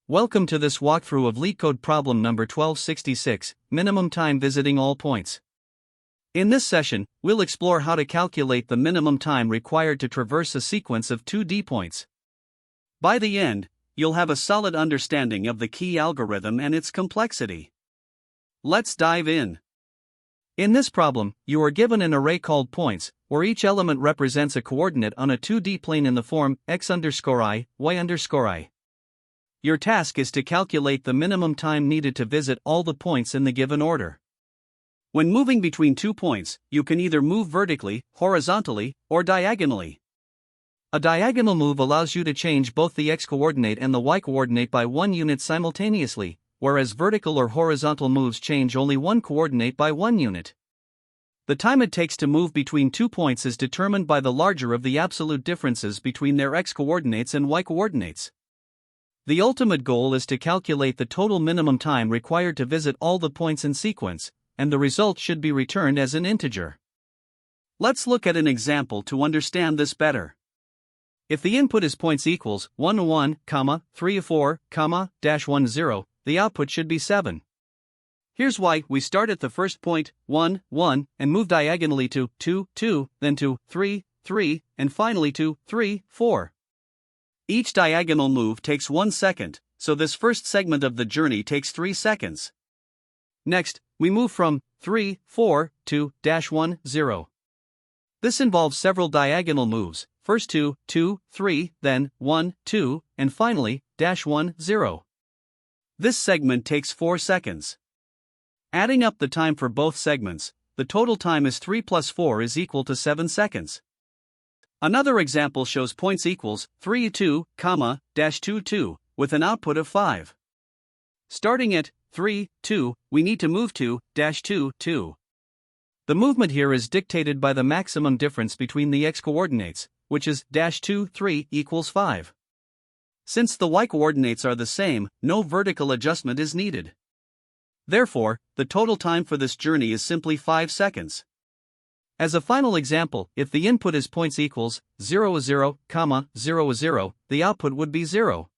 Welcome to this walkthrough of LeetCode problem number 1266, minimum time visiting all points. In this session, we'll explore how to calculate the minimum time required to traverse a sequence of 2D points. By the end, you'll have a solid understanding of the key algorithm and its complexity. Let's dive in. In this problem, you are given an array called points, where each element represents a coordinate on a 2D plane in the form x_i, y_i. Your task is to calculate the minimum time needed to visit all the points in the given order. When moving between 2 points, you can either move vertically, horizontally, or diagonally. A diagonal move allows you to change both the x-coordinate and the y-coordinate by 1 unit simultaneously, whereas vertical or horizontal moves change only one coordinate by 1 unit. The time it takes to move between 2 points is determined by the larger of the absolute differences between their x-coordinates and y-coordinates. The ultimate goal is to calculate the total minimum time required to visit all the points in sequence, and the result should be returned as an integer. Let's look at an example to understand this better. If the input is points equals 1, 1, 3, 4, -1, 0, the output should be 7. Here's why: we start at the first point, 1, 1, and move diagonally to 2, 2, then to 3, 3, and finally to 3, 4. Each diagonal move takes 1 second, so this first segment of the journey takes 3 seconds. Next, we move from 3, 4 to -1, 0. This involves several diagonal moves, first 2, 2, 3, then 1, 2, and finally -1, 0. This segment takes 4 seconds. Adding up the time for both segments, the total time is 3 plus 4 is equal to 7 seconds. Another example shows points equals 3, 2, -2, 2, with an output of 5. Starting at 3, 2, we need to move to -2, 2. The movement here is dictated by the maximum difference between the x-coordinates, which is -2, 3 equals 5. Since the y-coordinates are the same, no vertical adjustment is needed. Therefore, the total time for this journey is simply 5 seconds. As a final example, if the input is points equals 0, 0, 0, 0, the output would be 0.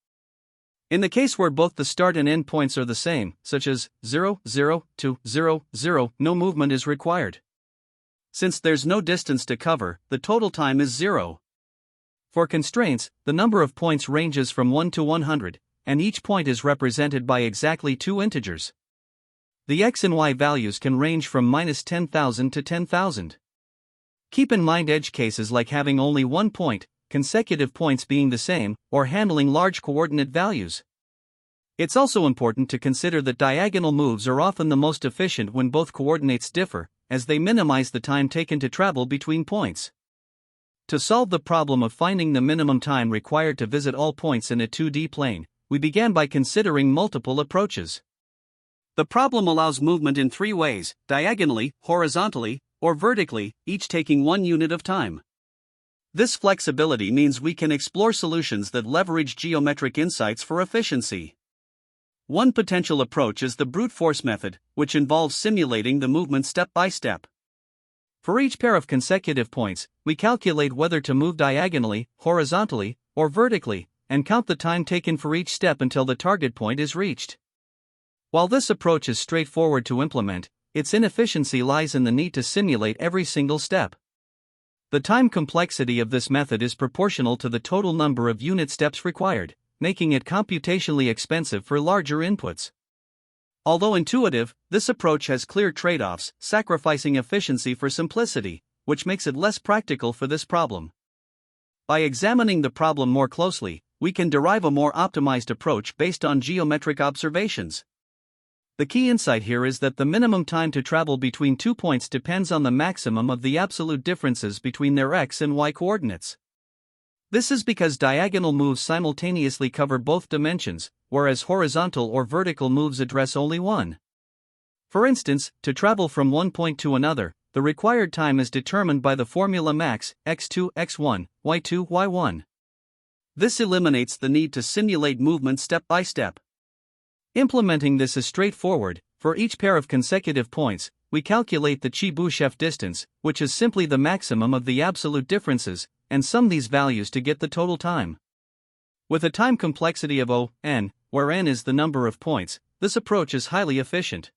In the case where both the start and end points are the same, such as 0, 0 to 0, 0, no movement is required. Since there's no distance to cover, the total time is 0. For constraints, the number of points ranges from 1 to 100, and each point is represented by exactly 2 integers. The x and y values can range from -10,000 to 10,000. Keep in mind edge cases like having only 1 point, consecutive points being the same, or handling large coordinate values. It's also important to consider that diagonal moves are often the most efficient when both coordinates differ, as they minimize the time taken to travel between points. To solve the problem of finding the minimum time required to visit all points in a 2D plane, we began by considering multiple approaches. The problem allows movement in 3 ways: diagonally, horizontally, or vertically, each taking 1 unit of time. This flexibility means we can explore solutions that leverage geometric insights for efficiency. One potential approach is the brute force method, which involves simulating the movement step by step. For each pair of consecutive points, we calculate whether to move diagonally, horizontally, or vertically, and count the time taken for each step until the target point is reached. While this approach is straightforward to implement, its inefficiency lies in the need to simulate every single step. The time complexity of this method is proportional to the total number of unit steps required, making it computationally expensive for larger inputs. Although intuitive, this approach has clear trade-offs, sacrificing efficiency for simplicity, which makes it less practical for this problem. By examining the problem more closely, we can derive a more optimized approach based on geometric observations. The key insight here is that the minimum time to travel between 2 points depends on the maximum of the absolute differences between their x and y coordinates. This is because diagonal moves simultaneously cover both dimensions, whereas horizontal or vertical moves address only one. For instance, to travel from one point to another, the required time is determined by the formula max, x2, x1, y2, y1. This eliminates the need to simulate movement step by step. Implementing this is straightforward. For each pair of consecutive points, we calculate the Chebyshev distance, which is simply the maximum of the absolute differences, and sum these values to get the total time. With a time complexity of O(n), where n is the number of points, this approach is highly efficient.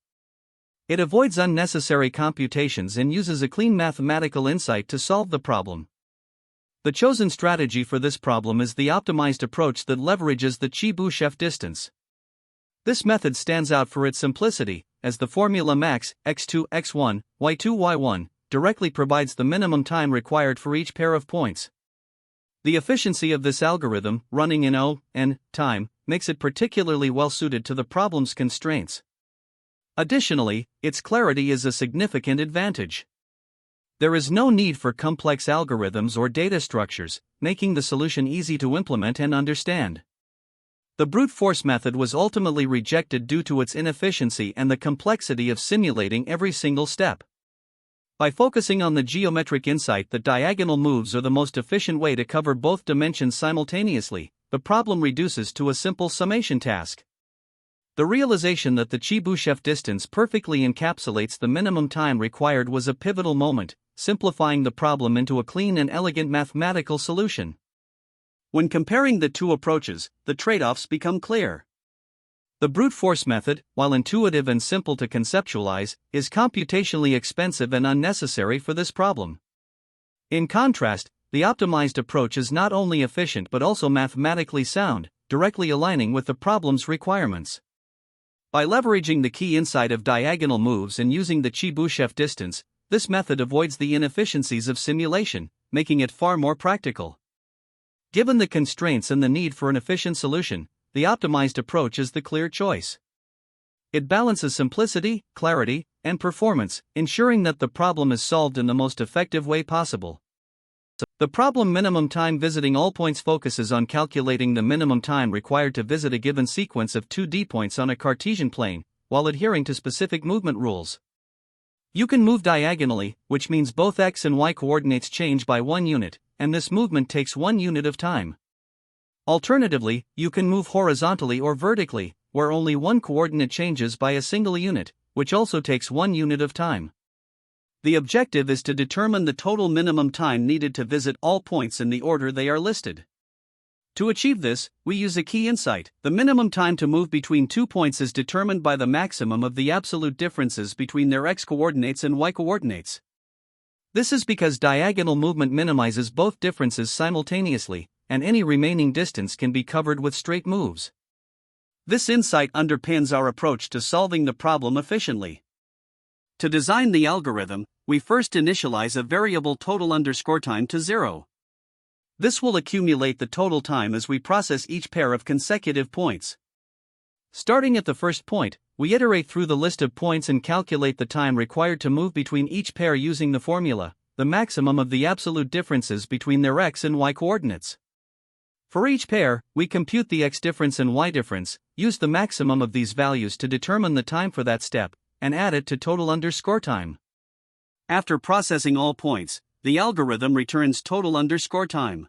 It avoids unnecessary computations and uses a clean mathematical insight to solve the problem. The chosen strategy for this problem is the optimized approach that leverages the Chebyshev distance. This method stands out for its simplicity, as the formula max, x2, x1, y2, y1, directly provides the minimum time required for each pair of points. The efficiency of this algorithm, running in O(n) time, makes it particularly well suited to the problem's constraints. Additionally, its clarity is a significant advantage. There is no need for complex algorithms or data structures, making the solution easy to implement and understand. The brute force method was ultimately rejected due to its inefficiency and the complexity of simulating every single step. By focusing on the geometric insight that diagonal moves are the most efficient way to cover both dimensions simultaneously, the problem reduces to a simple summation task. The realization that the Chebyshev distance perfectly encapsulates the minimum time required was a pivotal moment, simplifying the problem into a clean and elegant mathematical solution. When comparing the two approaches, the trade-offs become clear. The brute force method, while intuitive and simple to conceptualize, is computationally expensive and unnecessary for this problem. In contrast, the optimized approach is not only efficient but also mathematically sound, directly aligning with the problem's requirements. By leveraging the key insight of diagonal moves and using the Chebyshev distance, this method avoids the inefficiencies of simulation, making it far more practical. Given the constraints and the need for an efficient solution, the optimized approach is the clear choice. It balances simplicity, clarity, and performance, ensuring that the problem is solved in the most effective way possible. The problem minimum time visiting all points focuses on calculating the minimum time required to visit a given sequence of 2D points on a Cartesian plane, while adhering to specific movement rules. You can move diagonally, which means both x and y coordinates change by 1 unit, and this movement takes 1 unit of time. Alternatively, you can move horizontally or vertically, where only one coordinate changes by a single unit, which also takes 1 unit of time. The objective is to determine the total minimum time needed to visit all points in the order they are listed. To achieve this, we use a key insight. The minimum time to move between 2 points is determined by the maximum of the absolute differences between their x coordinates and y coordinates. This is because diagonal movement minimizes both differences simultaneously, and any remaining distance can be covered with straight moves. This insight underpins our approach to solving the problem efficiently. To design the algorithm, we first initialize a variable total_time to 0. This will accumulate the total time as we process each pair of consecutive points. Starting at the first point, we iterate through the list of points and calculate the time required to move between each pair using the formula, the maximum of the absolute differences between their x and y coordinates. For each pair, we compute the x difference and y difference, use the maximum of these values to determine the time for that step, and add it to total_time. After processing all points, the algorithm returns total_time.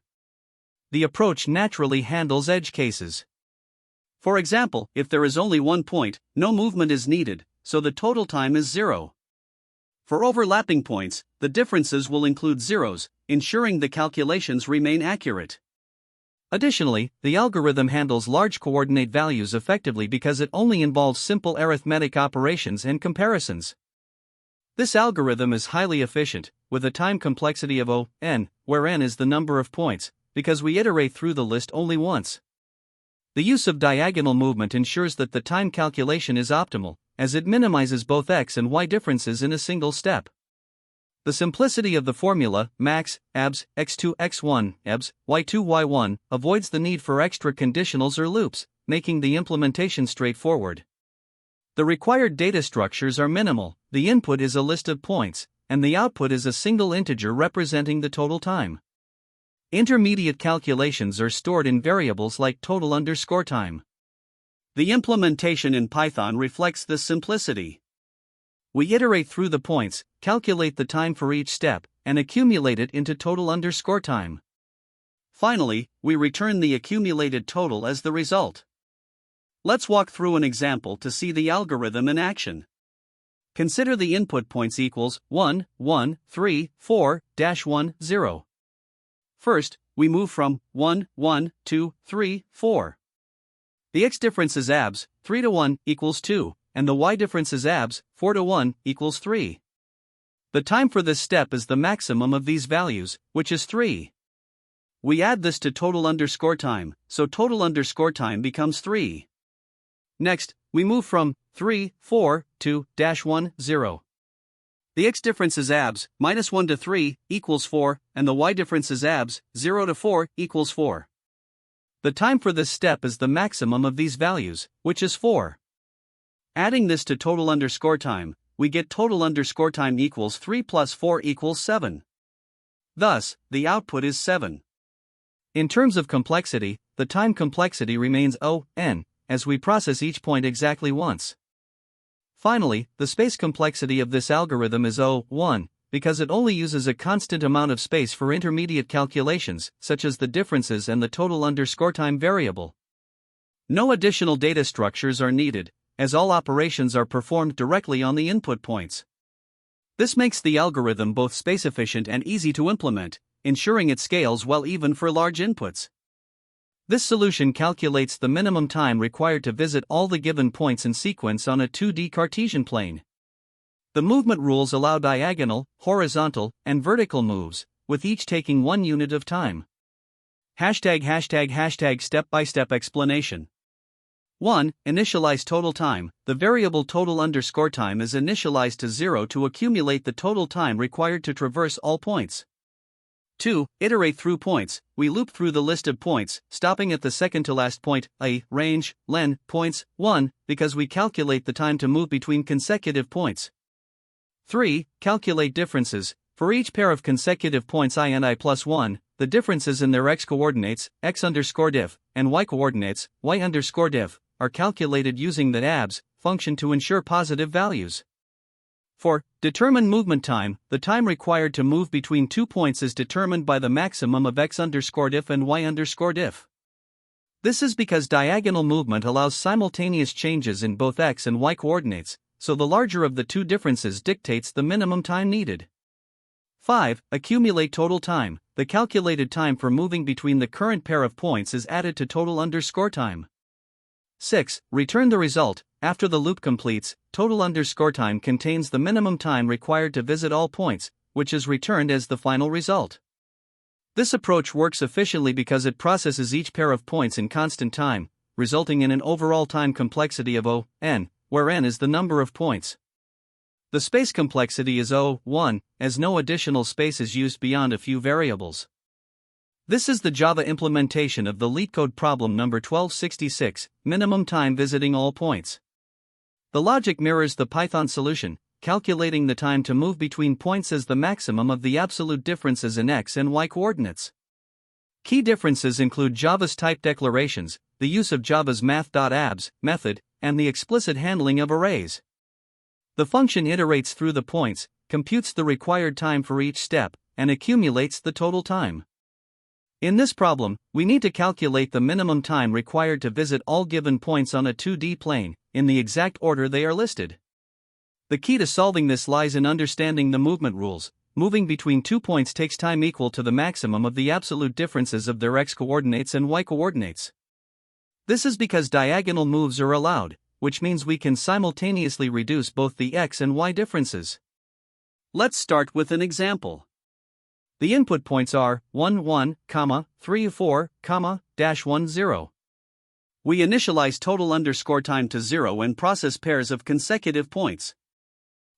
The approach naturally handles edge cases. For example, if there is only one point, no movement is needed, so the total time is 0. For overlapping points, the differences will include zeros, ensuring the calculations remain accurate. Additionally, the algorithm handles large coordinate values effectively because it only involves simple arithmetic operations and comparisons. This algorithm is highly efficient, with a time complexity of O(n), where n is the number of points, because we iterate through the list only once. The use of diagonal movement ensures that the time calculation is optimal, as it minimizes both x and y differences in a single step. The simplicity of the formula, max, abs, x2, x1, abs, y2, y1, avoids the need for extra conditionals or loops, making the implementation straightforward. The required data structures are minimal. The input is a list of points, and the output is a single integer representing the total time. Intermediate calculations are stored in variables like total_time. The implementation in Python reflects this simplicity. We iterate through the points, calculate the time for each step, and accumulate it into total_time. Finally, we return the accumulated total as the result. Let's walk through an example to see the algorithm in action. Consider the input points equals 1, 1, 3, 4, 1, 0. First, we move from 1, 1 to 3, 4. The x difference is abs, 3 to 1 equals 2, and the y difference is abs, 4 to 1 equals 3. The time for this step is the maximum of these values, which is 3. We add this to total underscore time, so total underscore time becomes 3. Next, we move from 3, 4 to -1, 0. The x difference is abs, -1 to 3 equals 4, and the y difference is abs, 0 to 4 equals 4. The time for this step is the maximum of these values, which is 4. Adding this to total underscore time, we get total underscore time equals 3 plus 4 equals 7. Thus, the output is 7. In terms of complexity, the time complexity remains O(n), as we process each point exactly once. Finally, the space complexity of this algorithm is O(1), because it only uses a constant amount of space for intermediate calculations, such as the differences and the total underscore time variable. No additional data structures are needed, as all operations are performed directly on the input points. This makes the algorithm both space efficient and easy to implement, ensuring it scales well even for large inputs. This solution calculates the minimum time required to visit all the given points in sequence on a 2D Cartesian plane. The movement rules allow diagonal, horizontal, and vertical moves, with each taking 1 unit of time. ###step-by-step explanation. 1. Initialize total time. The variable total underscore time is initialized to 0 to accumulate the total time required to traverse all points. 2. Iterate through points. We loop through the list of points, stopping at the second to last point, i.e., range, len, points, 1, because we calculate the time to move between consecutive points. 3. Calculate differences. For each pair of consecutive points I and I plus 1, the differences in their x-coordinates, x_diff, and y-coordinates, y_diff, are calculated using the abs function to ensure positive values. 4. Determine movement time. The time required to move between 2 points is determined by the maximum of x_diff and y_diff. This is because diagonal movement allows simultaneous changes in both x and y coordinates, so the larger of the two differences dictates the minimum time needed. 5. Accumulate total time. The calculated time for moving between the current pair of points is added to total underscore time. 6. Return the result. After the loop completes, total underscore time contains the minimum time required to visit all points, which is returned as the final result. This approach works efficiently because it processes each pair of points in constant time, resulting in an overall time complexity of O(n), where n is the number of points. The space complexity is O(1), as no additional space is used beyond a few variables. This is the Java implementation of the LeetCode problem number 1266, minimum time visiting all points. The logic mirrors the Python solution, calculating the time to move between points as the maximum of the absolute differences in x and y coordinates. Key differences include Java's type declarations, the use of Java's math.abs method, and the explicit handling of arrays. The function iterates through the points, computes the required time for each step, and accumulates the total time. In this problem, we need to calculate the minimum time required to visit all given points on a 2D plane, in the exact order they are listed. The key to solving this lies in understanding the movement rules. Moving between 2 points takes time equal to the maximum of the absolute differences of their x coordinates and y coordinates. This is because diagonal moves are allowed, which means we can simultaneously reduce both the x and y differences. Let's start with an example. The input points are 1, 1, 3, 4, -1, 0. We initialize total underscore time to 0 and process pairs of consecutive points.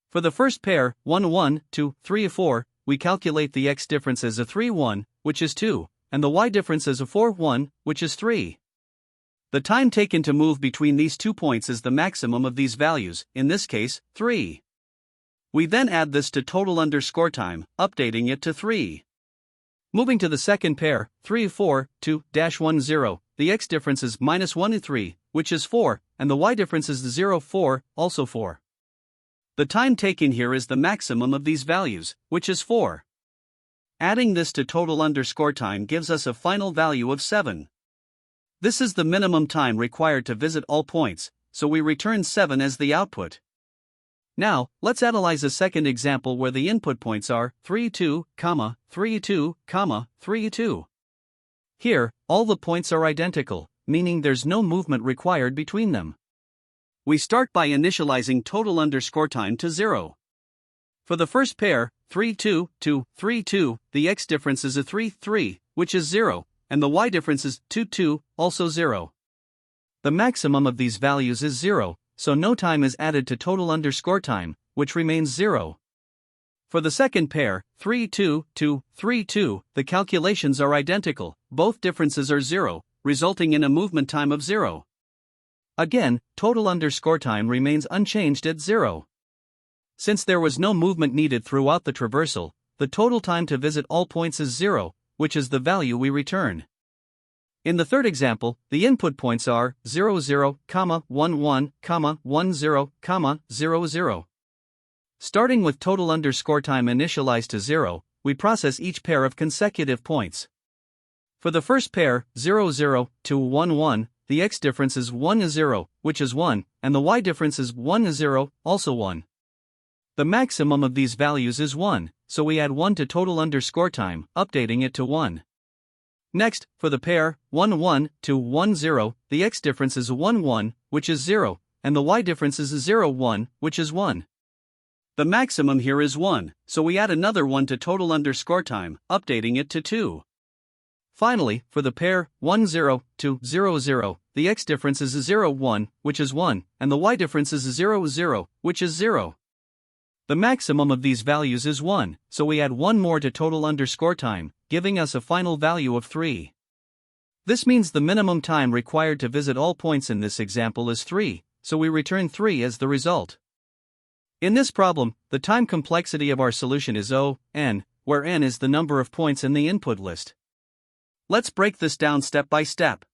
For the first pair, 1, 1, 2, 3, 4, we calculate the x difference as a 3, 1, which is 2, and the y difference as a 4, 1, which is 3. The time taken to move between these 2 points is the maximum of these values, in this case, 3. We then add this to total underscore time, updating it to 3. Moving to the second pair, 3, 4, 2, -1, 0, the x difference is -1 and 3, which is 4, and the y difference is 0, 4, also 4. The time taken here is the maximum of these values, which is 4. Adding this to total underscore time gives us a final value of 7. This is the minimum time required to visit all points, so we return 7 as the output. Now, let's analyze a second example where the input points are 3, 2, 3, 2, 3, 2. Here, all the points are identical, meaning there's no movement required between them. We start by initializing total underscore time to 0. For the first pair, 3, 2, 2, 3, 2, the x difference is a 3, 3, which is 0, and the y difference is 2, 2, also 0. The maximum of these values is 0, so no time is added to total underscore time, which remains 0. For the second pair, 3, 2, 2, 3, 2, the calculations are identical, both differences are 0, resulting in a movement time of 0. Again, total underscore time remains unchanged at 0. Since there was no movement needed throughout the traversal, the total time to visit all points is 0, which is the value we return. In the third example, the input points are 0, 0, 1, 1, 1, 0, 0, 0. Starting with total underscore time initialized to 0, we process each pair of consecutive points. For the first pair, 0, 0, 2, 1, 1, the x difference is 1, 0, which is 1, and the y difference is 1, 0, also 1. The maximum of these values is 1, so we add 1 to total underscore time, updating it to 1. Next, for the pair, 1, 1, 2, 1, 0, the x difference is 1, 1, which is 0, and the y difference is 0, 1, which is 1. The maximum here is 1, so we add another 1 to total underscore time, updating it to 2. Finally, for the pair, 1, 0, 2, 0, 0, the x difference is 0, 1, which is 1, and the y difference is 0, 0, which is 0. The maximum of these values is 1, so we add 1 more to total underscore time, giving us a final value of 3. This means the minimum time required to visit all points in this example is 3, so we return 3 as the result. In this problem, the time complexity of our solution is O, n, where n is the number of points in the input list. Let's break this down step by step.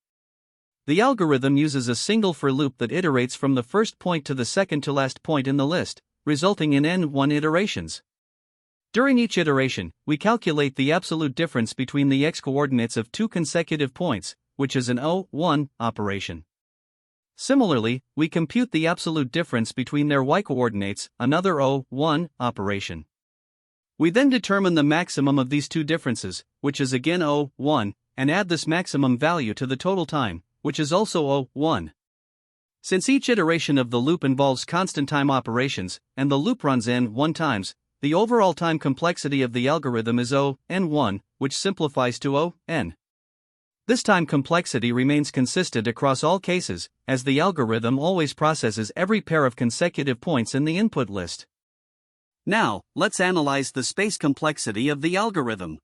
The algorithm uses a single for loop that iterates from the first point to the second to last point in the list, resulting in n1 iterations. During each iteration, we calculate the absolute difference between the x-coordinates of two consecutive points, which is an O1 operation. Similarly, we compute the absolute difference between their y-coordinates, another O1 operation. We then determine the maximum of these two differences, which is again O1, and add this maximum value to the total time, which is also O1. Since each iteration of the loop involves constant time operations, and the loop runs n1 times, the overall time complexity of the algorithm is O(n)(1), which simplifies to O(n). This time complexity remains consistent across all cases, as the algorithm always processes every pair of consecutive points in the input list. Now, let's analyze the space complexity of the algorithm.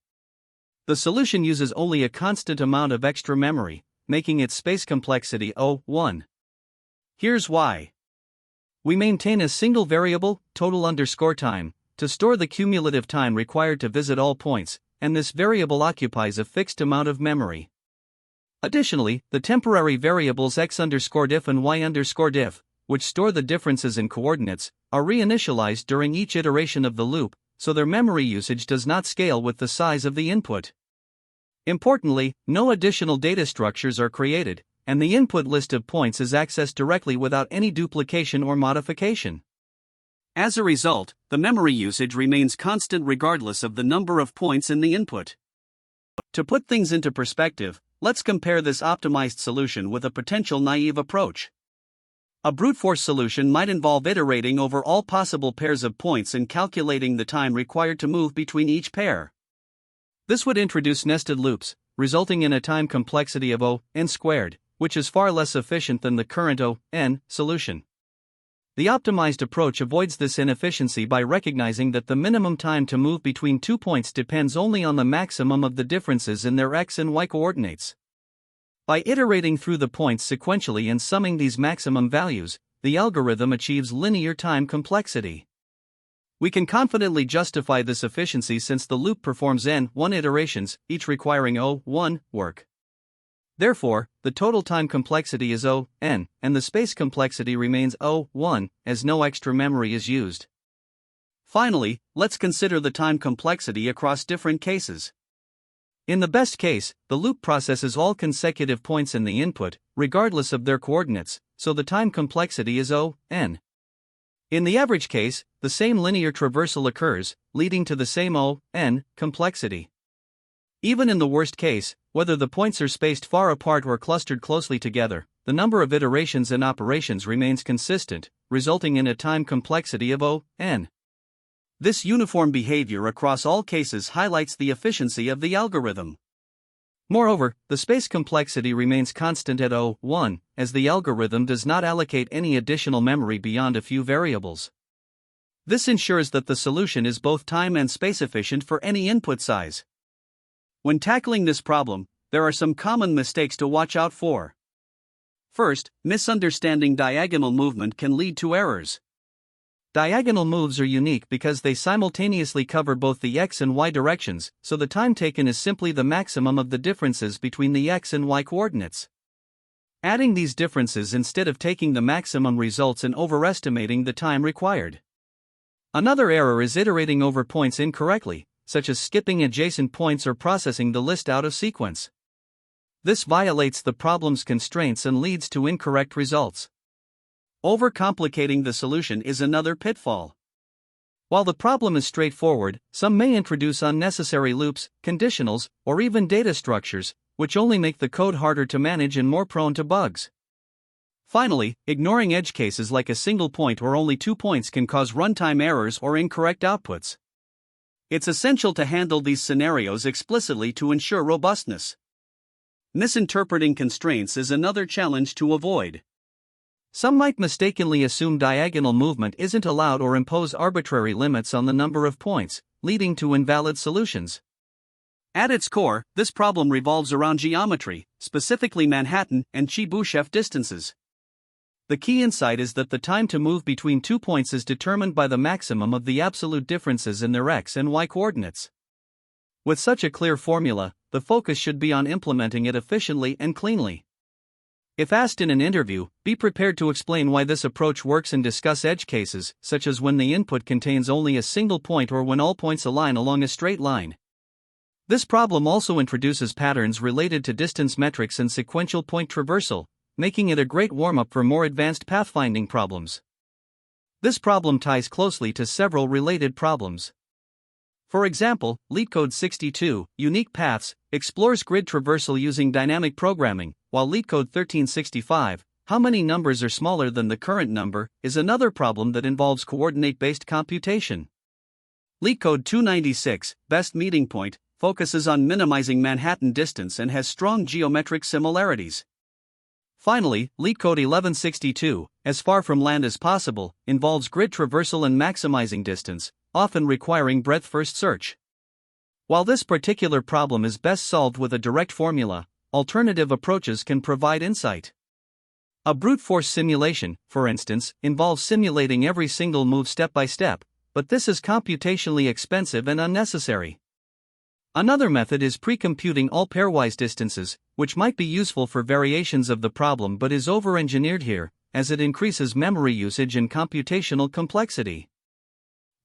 The solution uses only a constant amount of extra memory, making its space complexity O(1). Here's why. We maintain a single variable, total underscore time, to store the cumulative time required to visit all points, and this variable occupies a fixed amount of memory. Additionally, the temporary variables x underscore diff and y underscore diff, which store the differences in coordinates, are reinitialized during each iteration of the loop, so their memory usage does not scale with the size of the input. Importantly, no additional data structures are created, and the input list of points is accessed directly without any duplication or modification. As a result, the memory usage remains constant regardless of the number of points in the input. To put things into perspective, let's compare this optimized solution with a potential naive approach. A brute force solution might involve iterating over all possible pairs of points and calculating the time required to move between each pair. This would introduce nested loops, resulting in a time complexity of O(n squared), which is far less efficient than the current O(n) solution. The optimized approach avoids this inefficiency by recognizing that the minimum time to move between 2 points depends only on the maximum of the differences in their x and y coordinates. By iterating through the points sequentially and summing these maximum values, the algorithm achieves linear time complexity. We can confidently justify this efficiency since the loop performs n1 iterations, each requiring O(1) work. Therefore, the total time complexity is O(n), and the space complexity remains O(1), as no extra memory is used. Finally, let's consider the time complexity across different cases. In the best case, the loop processes all consecutive points in the input, regardless of their coordinates, so the time complexity is O(n). In the average case, the same linear traversal occurs, leading to the same O(n) complexity. Even in the worst case, whether the points are spaced far apart or clustered closely together, the number of iterations and operations remains consistent, resulting in a time complexity of O(n). This uniform behavior across all cases highlights the efficiency of the algorithm. Moreover, the space complexity remains constant at O(1), as the algorithm does not allocate any additional memory beyond a few variables. This ensures that the solution is both time and space efficient for any input size. When tackling this problem, there are some common mistakes to watch out for. First, misunderstanding diagonal movement can lead to errors. Diagonal moves are unique because they simultaneously cover both the x and y directions, so the time taken is simply the maximum of the differences between the x and y coordinates. Adding these differences instead of taking the maximum results in overestimating the time required. Another error is iterating over points incorrectly, such as skipping adjacent points or processing the list out of sequence. This violates the problem's constraints and leads to incorrect results. Overcomplicating the solution is another pitfall. While the problem is straightforward, some may introduce unnecessary loops, conditionals, or even data structures, which only make the code harder to manage and more prone to bugs. Finally, ignoring edge cases like a single point or only 2 points can cause runtime errors or incorrect outputs. It's essential to handle these scenarios explicitly to ensure robustness. Misinterpreting constraints is another challenge to avoid. Some might mistakenly assume diagonal movement isn't allowed or impose arbitrary limits on the number of points, leading to invalid solutions. At its core, this problem revolves around geometry, specifically Manhattan and Chebyshev distances. The key insight is that the time to move between 2 points is determined by the maximum of the absolute differences in their x and y coordinates. With such a clear formula, the focus should be on implementing it efficiently and cleanly. If asked in an interview, be prepared to explain why this approach works and discuss edge cases, such as when the input contains only a single point or when all points align along a straight line. This problem also introduces patterns related to distance metrics and sequential point traversal, making it a great warm-up for more advanced pathfinding problems. This problem ties closely to several related problems. For example, LeetCode 62, Unique Paths, explores grid traversal using dynamic programming, while LeetCode 1365, How many numbers are smaller than the current number, is another problem that involves coordinate-based computation. LeetCode 296, Best Meeting Point, focuses on minimizing Manhattan distance and has strong geometric similarities. Finally, LeetCode 1162, As Far from Land as Possible, involves grid traversal and maximizing distance, often requiring breadth-first search. While this particular problem is best solved with a direct formula, alternative approaches can provide insight. A brute force simulation, for instance, involves simulating every single move step by step, but this is computationally expensive and unnecessary. Another method is pre-computing all pairwise distances, which might be useful for variations of the problem but is over-engineered here, as it increases memory usage and computational complexity.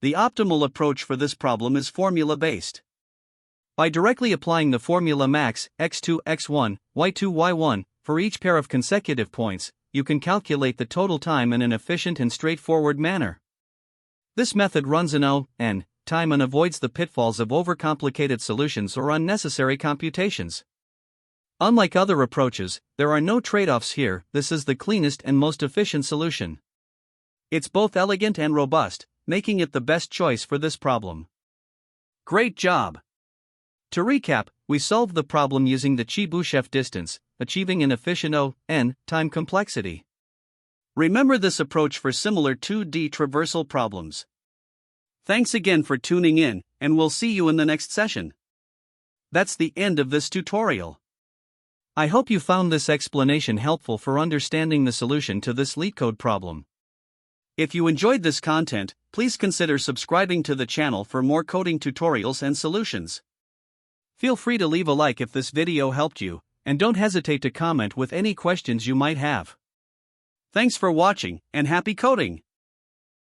The optimal approach for this problem is formula-based. By directly applying the formula max, x2, x1, y2, y1, for each pair of consecutive points, you can calculate the total time in an efficient and straightforward manner. This method runs in O(n) time and avoids the pitfalls of overcomplicated solutions or unnecessary computations. Unlike other approaches, there are no trade-offs here. This is the cleanest and most efficient solution. It's both elegant and robust, making it the best choice for this problem. Great job! To recap, we solved the problem using the Chebyshev distance, achieving an efficient O(n) time complexity. Remember this approach for similar 2D traversal problems. Thanks again for tuning in, and we'll see you in the next session. That's the end of this tutorial. I hope you found this explanation helpful for understanding the solution to this LeetCode problem. If you enjoyed this content, please consider subscribing to the channel for more coding tutorials and solutions. Feel free to leave a like if this video helped you, and don't hesitate to comment with any questions you might have. Thanks for watching, and happy coding!